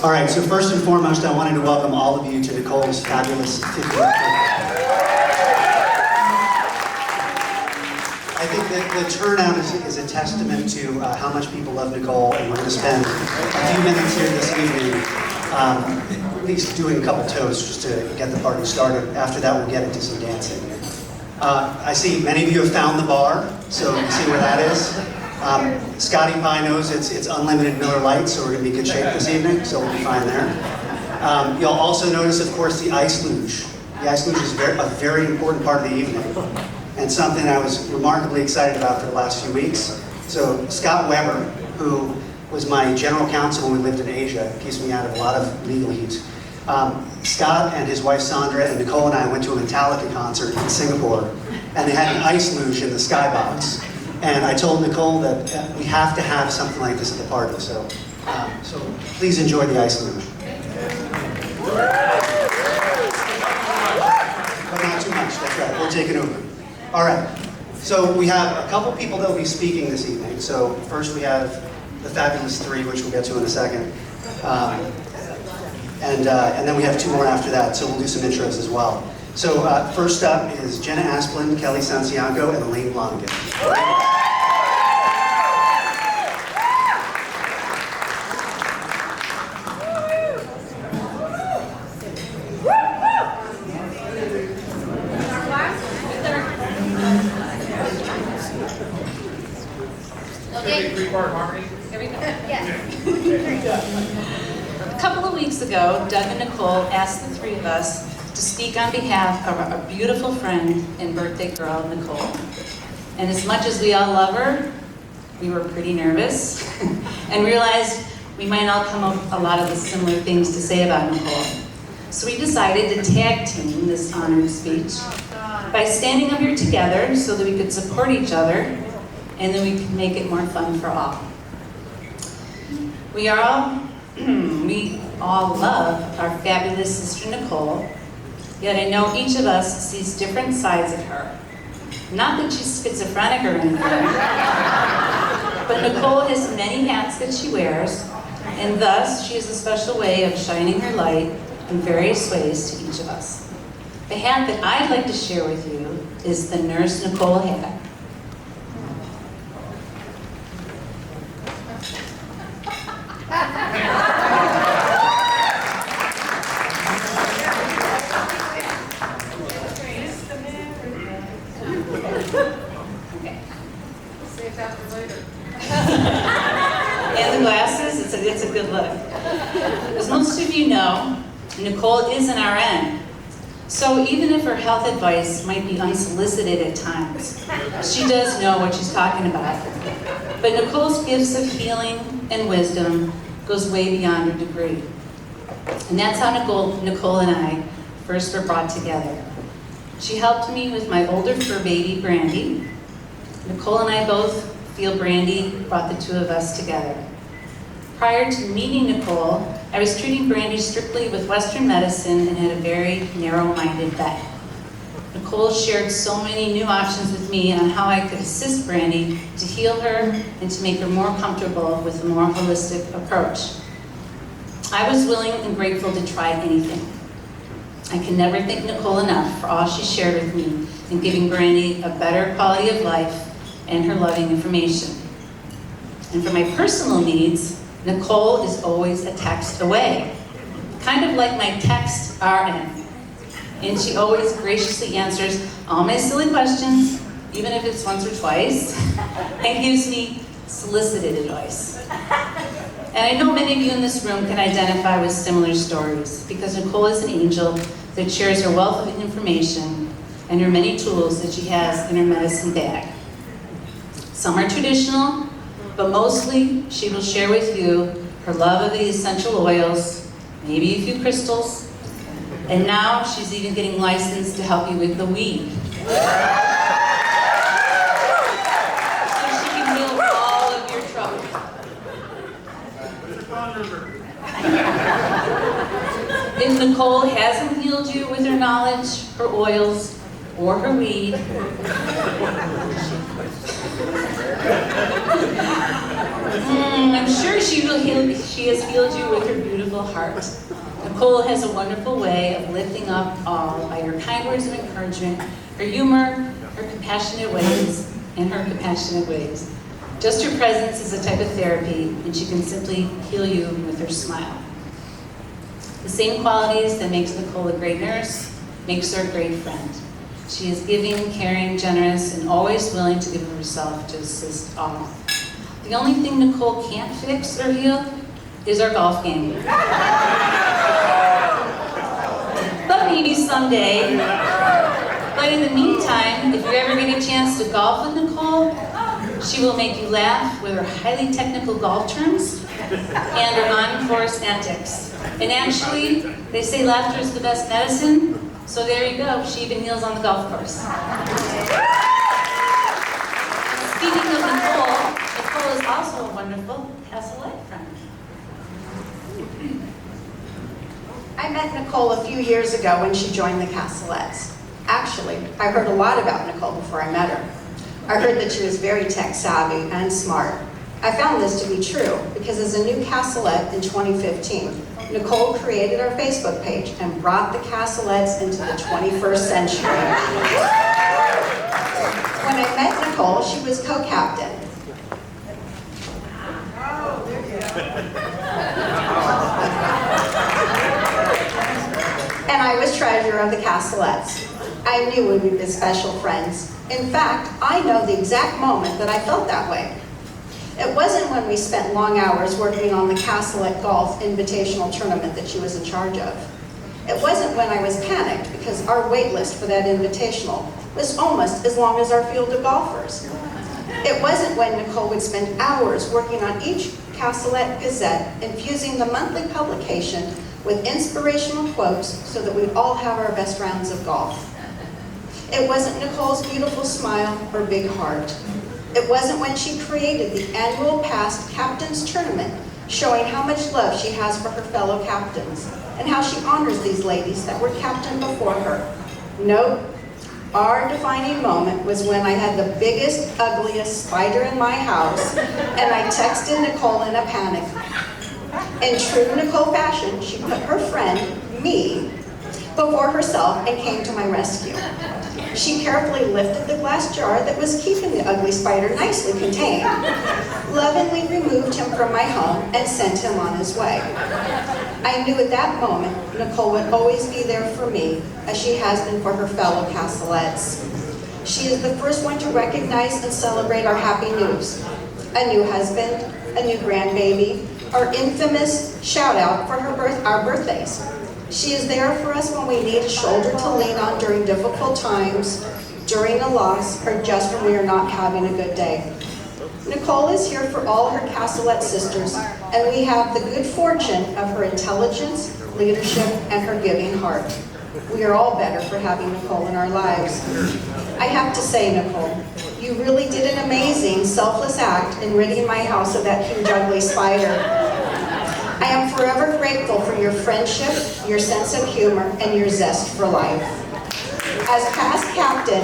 All right, so first and foremost, I wanted to welcome all of you to Nicole's fabulous 50th birthday. I think that the turnout is a testament to how much people love Nicole, and we're going to spend a few minutes here this evening at least doing a couple toasts just to get the party started. After that, we'll get into some dancing. I see many of you have found the bar, so you see where that is. Scotty Pie knows it's unlimited Miller Lite, so we're going to be in good shape this evening, so we'll be fine there. You'll also notice, of course, the ice luge. The ice luge is a very important part of the evening, and something I was remarkably excited about for the last few weeks. So Scott Weber, who was my general counsel when we lived in Asia, keeps me out of a lot of legal heat. Scott and his wife Sandra and Nicole and I went to a Metallica concert in Singapore, and they had an ice luge in the skybox. And I told Nicole that we have to have something like this at the party, so please enjoy the ice luge. But not too much, that's right, we'll take it over. All right, so we have a couple people that will be speaking this evening. So first we have the Fabulous Three, which we'll get to in a second. And then we have two more after that, so we'll do some intros as well. So first up is Jenna Asplin, Kellie Santiago, and Elaine Blondigan. A couple of weeks ago, Doug and Nicole asked the three of us to speak on behalf of our beautiful friend and birthday girl, Nicole. And as much as we all love her, we were pretty nervous and realized we might all come up with a lot of the similar things to say about Nicole. So we decided to tag team this honored speech by standing up here together so that we could support each other and then we could make it more fun for all. We all love our fabulous sister Nicole, yet I know each of us sees different sides of her. Not that she's schizophrenic or anything, but Nicole has many hats that she wears, and thus she has a special way of shining her light in various ways to each of us. The hat that I'd like to share with you is the Nurse Nicole hat. And the glasses, it's a good look. As most of you know, Nicole is an RN. So even if her health advice might be unsolicited at times, she does know what she's talking about. But Nicole's gifts of healing and wisdom goes way beyond her degree. And that's how Nicole and I first were brought together. She helped me with my older fur baby, Brandy. Nicole and I both feel Brandy brought the two of us together. Prior to meeting Nicole, I was treating Brandy strictly with Western medicine and had a very narrow-minded bet. Nicole shared so many new options with me on how I could assist Brandy to heal her and to make her more comfortable with a more holistic approach. I was willing and grateful to try anything. I can never thank Nicole enough for all she shared with me in giving Brandy a better quality of life and her loving information. And for my personal needs, Nicole is always a text away, kind of like my text RN. And she always graciously answers all my silly questions, even if it's once or twice, and gives me solicited advice. And I know many of you in this room can identify with similar stories, because Nicole is an angel that shares her wealth of information and her many tools that she has in her medicine bag. Some are traditional, but mostly she will share with you her love of the essential oils, maybe a few crystals, and now she's even getting licensed to help you with the weed. So she can heal all of your troubles. If Nicole hasn't healed you with her knowledge, her oils, or her weed, I'm sure She has healed you with her beautiful heart. Nicole has a wonderful way of lifting up all by her kind words of encouragement, her humor, her compassionate ways, and her compassionate ways. Just her presence is a type of therapy, and she can simply heal you with her smile. The same qualities that makes Nicole a great nurse makes her a great friend. She is giving, caring, generous, and always willing to give of herself to assist all. The only thing Nicole can't fix or heal is our golf game. But maybe someday. But in the meantime, if you ever get a chance to golf with Nicole, she will make you laugh with her highly technical golf terms and her on-course antics. And actually, they say laughter is the best medicine, so there you go, she even heals on the golf course. Speaking of Nicole, Nicole is also a wonderful Castlette friend. I met Nicole a few years ago when she joined the Castlets. Actually, I heard a lot about Nicole before I met her. I heard that she was very tech savvy and smart. I found this to be true because as a new Castlette in 2015, Nicole created our Facebook page and brought the Castlets into the 21st century. When I met Nicole, she was co-captain. And I was treasurer of the Castlets. I knew we would be special friends. In fact, I know the exact moment that I felt that way. It wasn't when we spent long hours working on the Castlette Golf Invitational Tournament that she was in charge of. It wasn't when I was panicked because our wait list for that invitational was almost as long as our field of golfers. It wasn't when Nicole would spend hours working on each Castlette Gazette, infusing the monthly publication with inspirational quotes so that we'd all have our best rounds of golf. It wasn't Nicole's beautiful smile or big heart. It wasn't when she created the annual past captains tournament, showing how much love she has for her fellow captains and how she honors these ladies that were captain before her. Nope. Our defining moment was when I had the biggest, ugliest spider in my house and I texted Nicole in a panic. In true Nicole fashion, she put her friend, me, before herself and came to my rescue. She carefully lifted the glass jar that was keeping the ugly spider nicely contained, lovingly removed him from my home, and sent him on his way. I knew at that moment Nicole would always be there for me, as she has been for her fellow Castlets. She is the first one to recognize and celebrate our happy news. A new husband, a new grandbaby, our infamous shout out for our birthdays. She is there for us when we need a shoulder to lean on during difficult times, during a loss, or just when we are not having a good day. Nicole is here for all her Castlette sisters, and we have the good fortune of her intelligence, leadership, and her giving heart. We are all better for having Nicole in our lives. I have to say, Nicole, you really did an amazing, selfless act in ridding my house of that huge, ugly spider. I am forever grateful for your friendship, your sense of humor, and your zest for life. As past captain,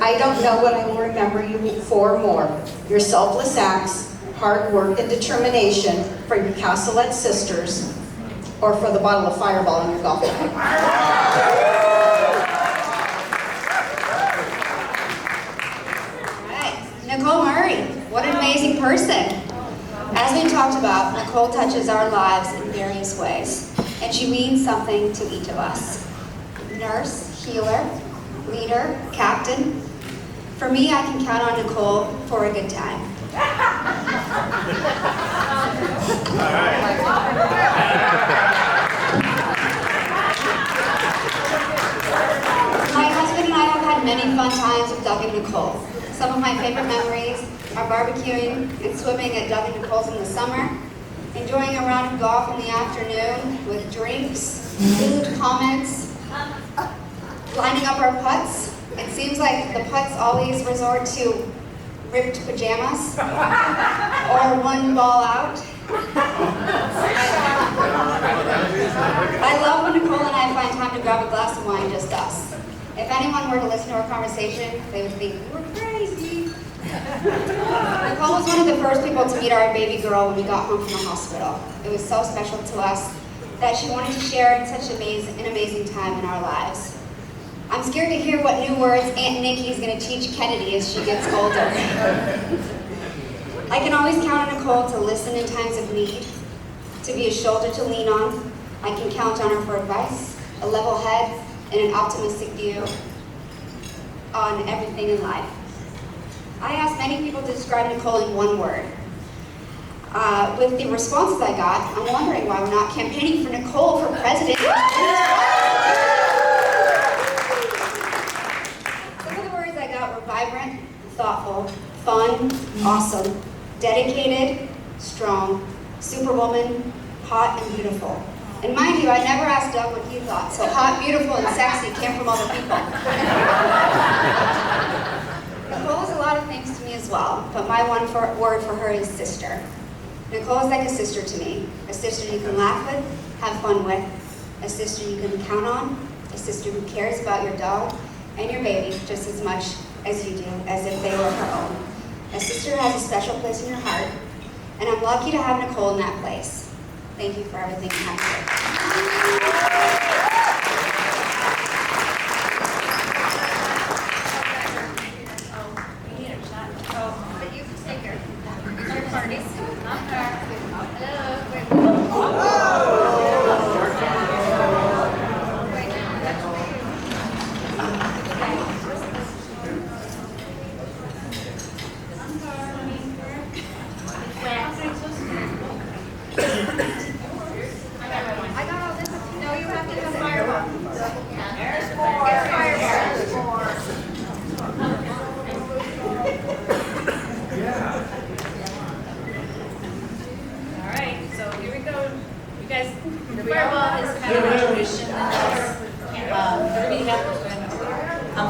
I don't know what I will remember you for more. Your selfless acts, hard work, and determination for your Castlette sisters, or for the bottle of Fireball in your golf bag. All right, Nicole Murray, what an amazing person. As we talked about, Nicole touches our lives in various ways, and she means something to each of us. Nurse, healer, leader, captain. For me, I can count on Nicole for a good time. My husband and I have had many fun times with Doug and Nicole. Some of my favorite memories are barbecuing and swimming at Doug and Nicole's in the summer, enjoying a round of golf in the afternoon with drinks, food, comments, lining up our putts. It seems like the putts always resort to ripped pajamas or one ball out. I love when Nicole and I find time to grab a glass of wine, just us. If anyone were to listen to our conversation, they would think we're crazy. Nicole was one of the first people to meet our baby girl when we got home from the hospital. It was so special to us that she wanted to share in such an amazing time in our lives. I'm scared to hear what new words Aunt Nikki is going to teach Kennedy as she gets older. I can always count on Nicole to listen in times of need, to be a shoulder to lean on. I can count on her for advice, a level head, and an optimistic view on everything in life. I asked many people to describe Nicole in one word. With the responses I got, I'm wondering why we're not campaigning for Nicole for president. Some of the words I got were vibrant, thoughtful, fun, awesome, dedicated, strong, superwoman, hot, and beautiful. And mind you, I never asked Doug what he thought, so hot, beautiful, and sexy came from other people. Nicole is a lot of things to me as well, but my word for her is sister. Nicole is like a sister to me, a sister you can laugh with, have fun with, a sister you can count on, a sister who cares about your dog and your baby just as much as you do, as if they were her own. A sister who has a special place in your heart, and I'm lucky to have Nicole in that place. Thank you for everything you have to do.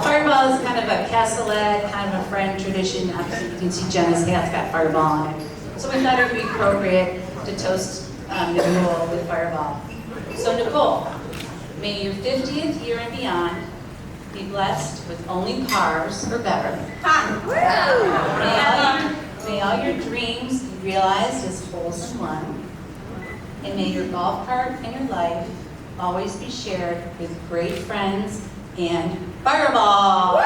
Fireball is kind of a cassoulet, kind of a friend tradition. Obviously, you can see Jenna's hat's got Fireball on it. So we thought it would be appropriate to toast Nicole with Fireball. So Nicole, may your 50th year and beyond be blessed with only cars or better. May all your dreams be realized as wholes in one. And may your golf cart and your life always be shared with great friends and Fireball!